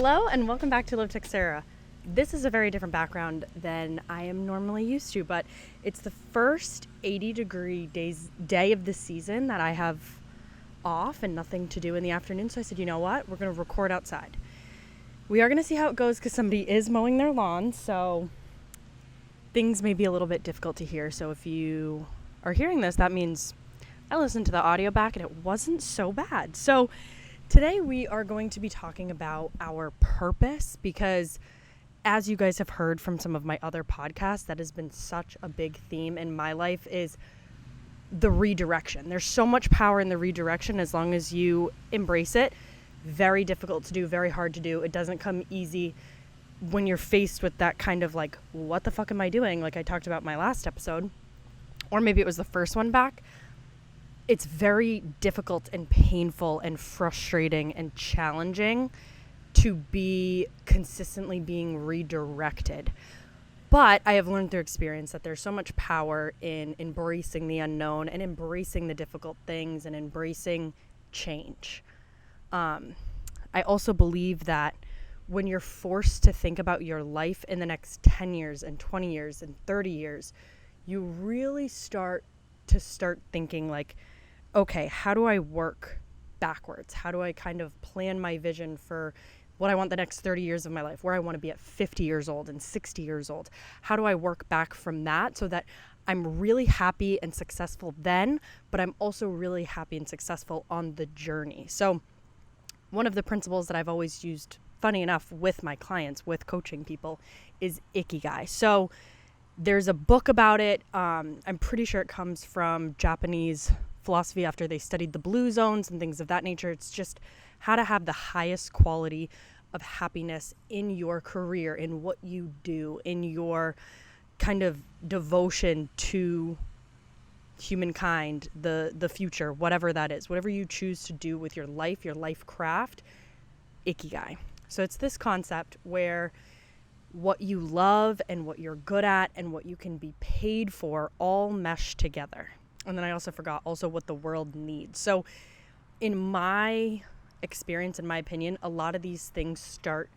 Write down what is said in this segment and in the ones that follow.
Hello and welcome back to Live Teixeira. This is a very different background than I am normally used to, but it's the first 80-degree day of the season that I have off and nothing to do in the afternoon. So I said, you know what? We're going to record outside. We are going to see how it goes because somebody is mowing their lawn, so things may be a little bit difficult to hear. So if you are hearing this, that means I listened to the audio back and it wasn't so bad. So today we are going to be talking about our purpose because, as you guys have heard from some of my other podcasts, that has been such a big theme in my life is the redirection. There's so much power in the redirection as long as you embrace it. Very difficult to do, very hard to do. It doesn't come easy when you're faced with that kind of like, what the fuck am I doing? Like I talked about my last episode, or maybe it was the first one back. It's very difficult and painful and frustrating and challenging to be consistently being redirected. But I have learned through experience that there's so much power in embracing the unknown and embracing the difficult things and embracing change. I also believe that when you're forced to think about your life in the next 10 years and 20 years and 30 years, you really start thinking like, okay, how do I work backwards? How do I kind of plan my vision for what I want the next 30 years of my life, where I want to be at 50 years old and 60 years old? How do I work back from that so that I'm really happy and successful then, but I'm also really happy and successful on the journey? So one of the principles that I've always used, funny enough, with my clients, with coaching people, is Ikigai. So there's a book about it. I'm pretty sure it comes from Japanese philosophy after they studied the blue zones and things of that nature. It's just how to have the highest quality of happiness in your career, in what you do, in your kind of devotion to humankind, the future, whatever that is, whatever you choose to do with your life craft, Ikigai. So it's this concept where what you love and what you're good at and what you can be paid for all mesh together. And then I also forgot what the world needs. So in my experience, in my opinion, a lot of these things start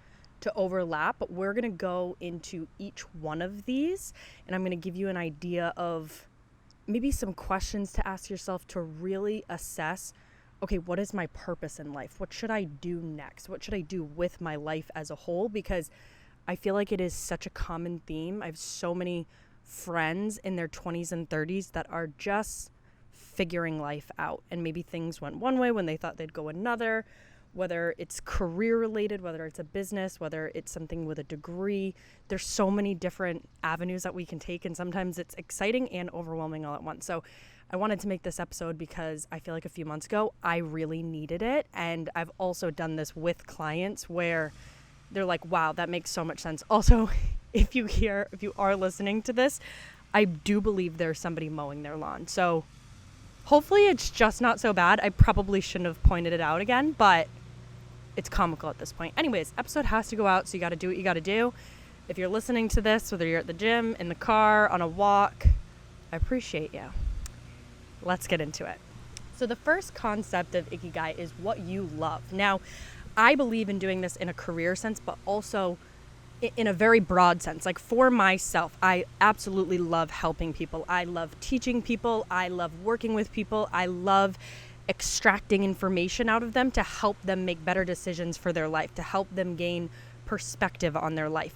to overlap, but we're going to go into each one of these and I'm going to give you an idea of maybe some questions to ask yourself to really assess, okay, what is my purpose in life? What should I do next? What should I do with my life as a whole? Because I feel like it is such a common theme. I have so many friends in their 20s and 30s that are just figuring life out, and maybe things went one way when they thought they'd go another, whether it's career related, whether it's a business, whether it's something with a degree. There's so many different avenues that we can take, and sometimes it's exciting and overwhelming all at once. So I wanted to make this episode because I feel like a few months ago I really needed it, and I've also done this with clients where they're like, wow, that makes so much sense. Also, if you are listening to this, I do believe there's somebody mowing their lawn. So hopefully it's just not so bad. I probably shouldn't have pointed it out again, but it's comical at this point. Anyways, episode has to go out, so you got to do what you got to do. If you're listening to this, whether you're at the gym, in the car, on a walk, I appreciate you. Let's get into it. So the first concept of Ikigai is what you love. Now, I believe in doing this in a career sense, but also in a very broad sense. Like for myself, I absolutely love helping people. I love teaching people. I love working with people. I love extracting information out of them to help them make better decisions for their life, to help them gain perspective on their life.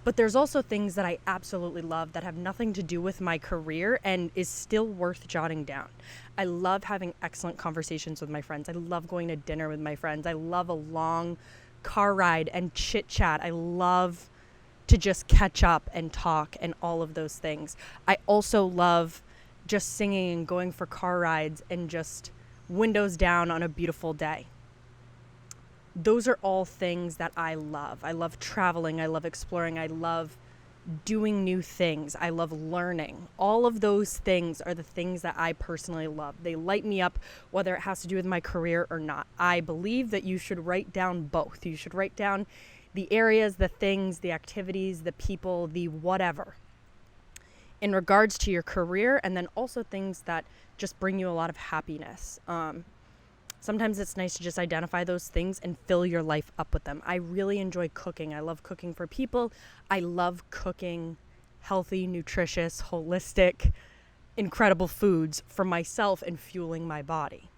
But there's also things that I absolutely love that have nothing to do with my career and is still worth jotting down. I love having excellent conversations with my friends. I love going to dinner with my friends. I love a long car ride and chit chat. I love to just catch up and talk and all of those things. I also love just singing and going for car rides and just windows down on a beautiful day. Those are all things that I love. I love traveling. I love exploring. I love doing new things. I love learning. All of those things are the things that I personally love. They light me up, whether it has to do with my career or not. I believe that you should write down both. You should write down the areas, the things, the activities, the people, the whatever in regards to your career, and then also things that just bring you a lot of happiness. Sometimes it's nice to just identify those things and fill your life up with them. I really enjoy cooking. I love cooking for people. I love cooking healthy, nutritious, holistic, incredible foods for myself and fueling my body.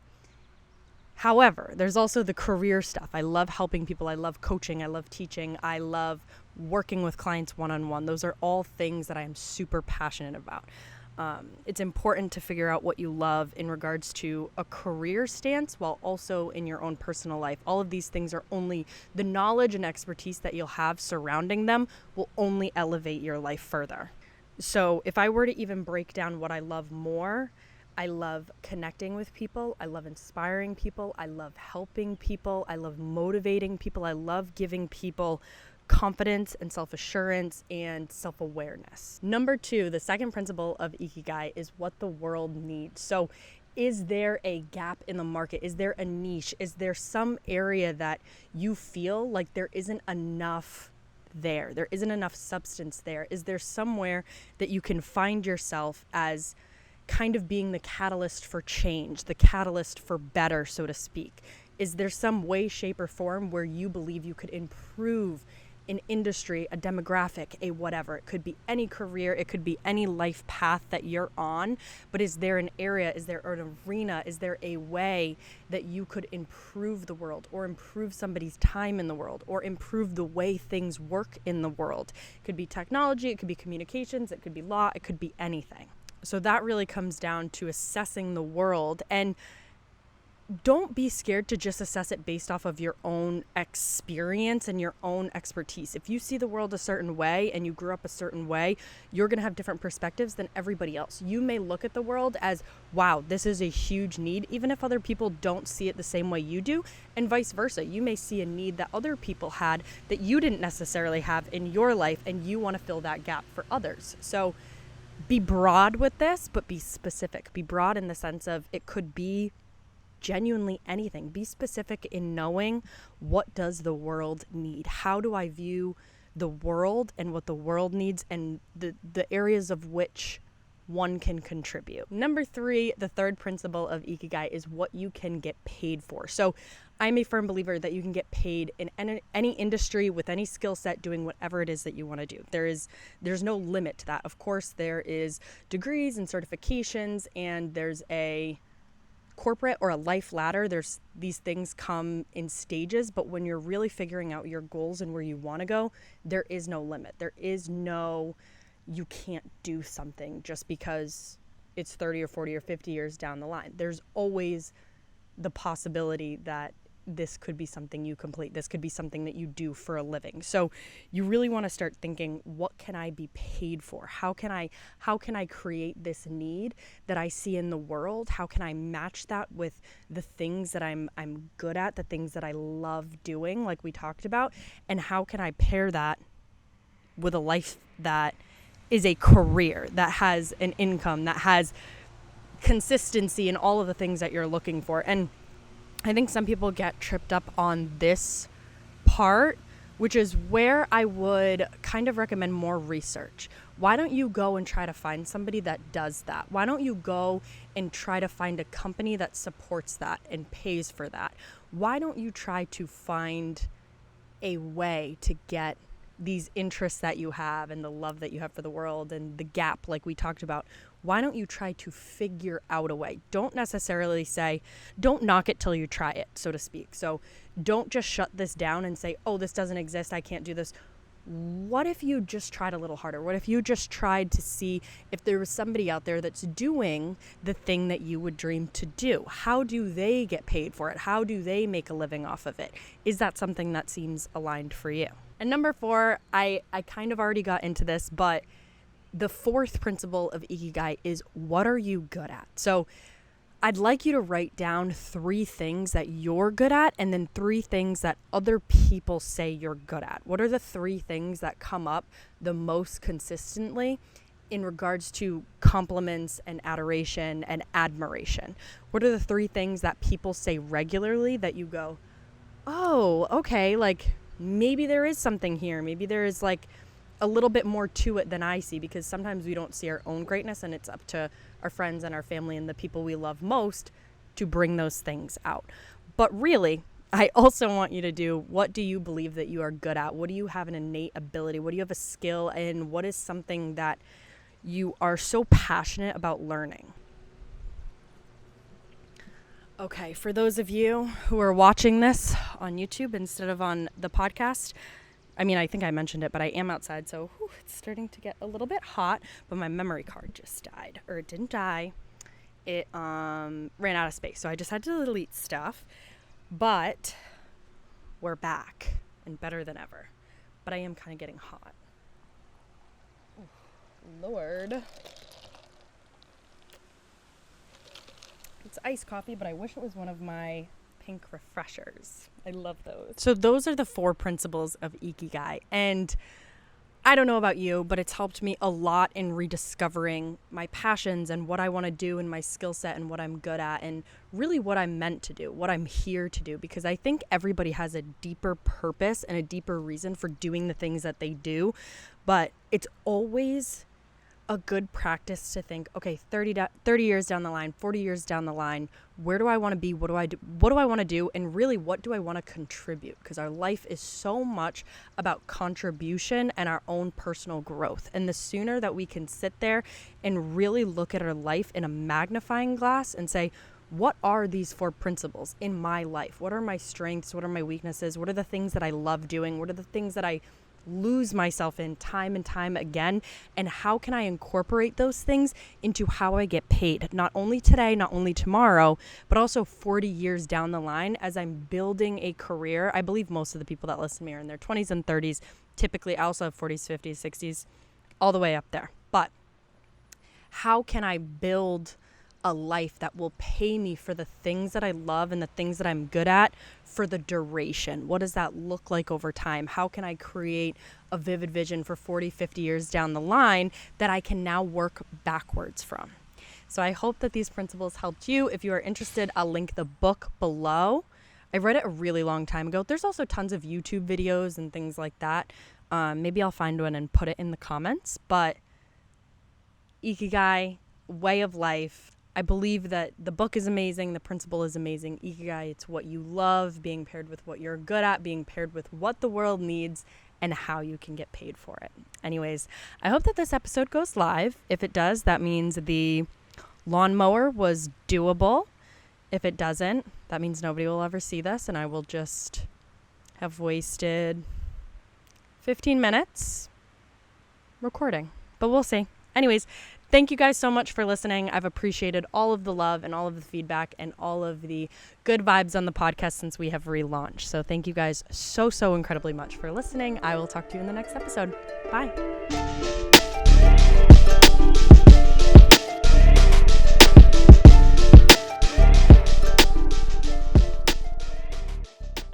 However, there's also the career stuff. I love helping people. I love coaching. I love teaching. I love working with clients one-on-one. Those are all things that I am super passionate about. It's important to figure out what you love in regards to a career stance while also in your own personal life. All of these things are only the knowledge and expertise that you'll have surrounding them will only elevate your life further. So if I were to even break down what I love more, I love connecting with people. I love inspiring people. I love helping people. I love motivating people. I love giving people confidence and self-assurance and self-awareness. Number 2, the second principle of Ikigai is what the world needs. So is there a gap in the market? Is there a niche? Is there some area that you feel like there isn't enough there? There isn't enough substance there? Is there somewhere that you can find yourself as kind of being the catalyst for change, the catalyst for better, so to speak? Is there some way, shape, or form where you believe you could improve an industry, a demographic, a whatever? It could be any career, it could be any life path that you're on, but is there an area, is there an arena, is there a way that you could improve the world or improve somebody's time in the world or improve the way things work in the world? It could be technology, it could be communications, it could be law, it could be anything. So that really comes down to assessing the world, and don't be scared to just assess it based off of your own experience and your own expertise. If you see the world a certain way and you grew up a certain way, you're going to have different perspectives than everybody else. You may look at the world as, wow, this is a huge need, even if other people don't see it the same way you do, and vice versa. You may see a need that other people had that you didn't necessarily have in your life, and you want to fill that gap for others. So be broad with this, but be specific. Be broad in the sense of it could be genuinely anything. Be specific in knowing, what does the world need? How do I view the world and what the world needs and the areas of which one can contribute? Number 3, the third principle of Ikigai is what you can get paid for. So I'm a firm believer that you can get paid in any industry with any skill set doing whatever it is that you want to do. There's no limit to that. Of course, there is degrees and certifications, and there's a corporate or a life ladder. There's these things come in stages, but when you're really figuring out your goals and where you want to go, there is no limit. There is no, you can't do something just because it's 30 or 40 or 50 years down the line. There's always the possibility that this could be something you complete. This could be something that you do for a living. So you really want to start thinking, what can I be paid for? How can I create this need that I see in the world? How can I match that with the things that I'm good at, the things that I love doing, like we talked about? And how can I pair that with a life that is a career, that has an income, that has consistency and all of the things that you're looking for? And I think some people get tripped up on this part, which is where I would kind of recommend more research. Why don't you go and try to find somebody that does that? Why don't you go and try to find a company that supports that and pays for that? Why don't you try to find a way to get these interests that you have and the love that you have for the world and the gap like we talked about? Why don't you try to figure out a way? Don't necessarily say, don't knock it till you try it, so to speak. So don't just shut this down and say, oh, this doesn't exist, I can't do this. What if you just tried a little harder? What if you just tried to see if there was somebody out there that's doing the thing that you would dream to do? How do they get paid for it? How do they make a living off of it? Is that something that seems aligned for you? And number 4, I kind of already got into this, but the 4th principle of Ikigai is, what are you good at? So I'd like you to write down 3 things that you're good at and then 3 things that other people say you're good at. What are the 3 things that come up the most consistently in regards to compliments and adoration and admiration? What are the 3 things that people say regularly that you go, oh, okay, like maybe there is something here. Maybe there is like a little bit more to it than I see, because sometimes we don't see our own greatness, and it's up to our friends and our family and the people we love most to bring those things out. But really, I also want you to do, what do you believe that you are good at? What do you have an innate ability? What do you have a skill in? What is something that you are so passionate about learning? Okay, for those of you who are watching this on YouTube instead of on the podcast, I mean, I think I mentioned it, but I am outside, so it's starting to get a little bit hot, but my memory card just died. Or it didn't die. It ran out of space, so I just had to delete stuff. But we're back and better than ever. But I am kind of getting hot. Oh, Lord. It's iced coffee, but I wish it was one of my pink refreshers. I love those. So those are the 4 principles of Ikigai. And I don't know about you, but it's helped me a lot in rediscovering my passions and what I want to do and my skill set and what I'm good at and really what I'm meant to do, what I'm here to do. Because I think everybody has a deeper purpose and a deeper reason for doing the things that they do. But it's always a good practice to think, okay, 30 years down the line, 40 years down the line, where do I want to be? What do I do? What do I want to do? And really, what do I want to contribute? Because our life is so much about contribution and our own personal growth. And the sooner that we can sit there and really look at our life in a magnifying glass and say, what are these 4 principles in my life? What are my strengths? What are my weaknesses? What are the things that I love doing? What are the things that I lose myself in time and time again, and how can I incorporate those things into how I get paid, not only today, not only tomorrow, but also 40 years down the line as I'm building a career. I believe most of the people that listen to me are in their 20s and 30s. Typically, I also have 40s, 50s, 60s, all the way up there. But how can I build a life that will pay me for the things that I love and the things that I'm good at for the duration? What does that look like over time? How can I create a vivid vision for 40, 50 years down the line that I can now work backwards from? So I hope that these principles helped you. If you are interested, I'll link the book below. I read it a really long time ago. There's also tons of YouTube videos and things like that. Maybe I'll find one and put it in the comments. But Ikigai, way of life. I believe that the book is amazing. The principle is amazing. Ikigai, it's what you love, being paired with what you're good at, being paired with what the world needs, and how you can get paid for it. Anyways, I hope that this episode goes live. If it does, that means the lawnmower was doable. If it doesn't, that means nobody will ever see this, and I will just have wasted 15 minutes recording. But we'll see. Anyways, thank you guys so much for listening. I've appreciated all of the love and all of the feedback and all of the good vibes on the podcast since we have relaunched. So thank you guys so incredibly much for listening. I will talk to you in the next episode. Bye.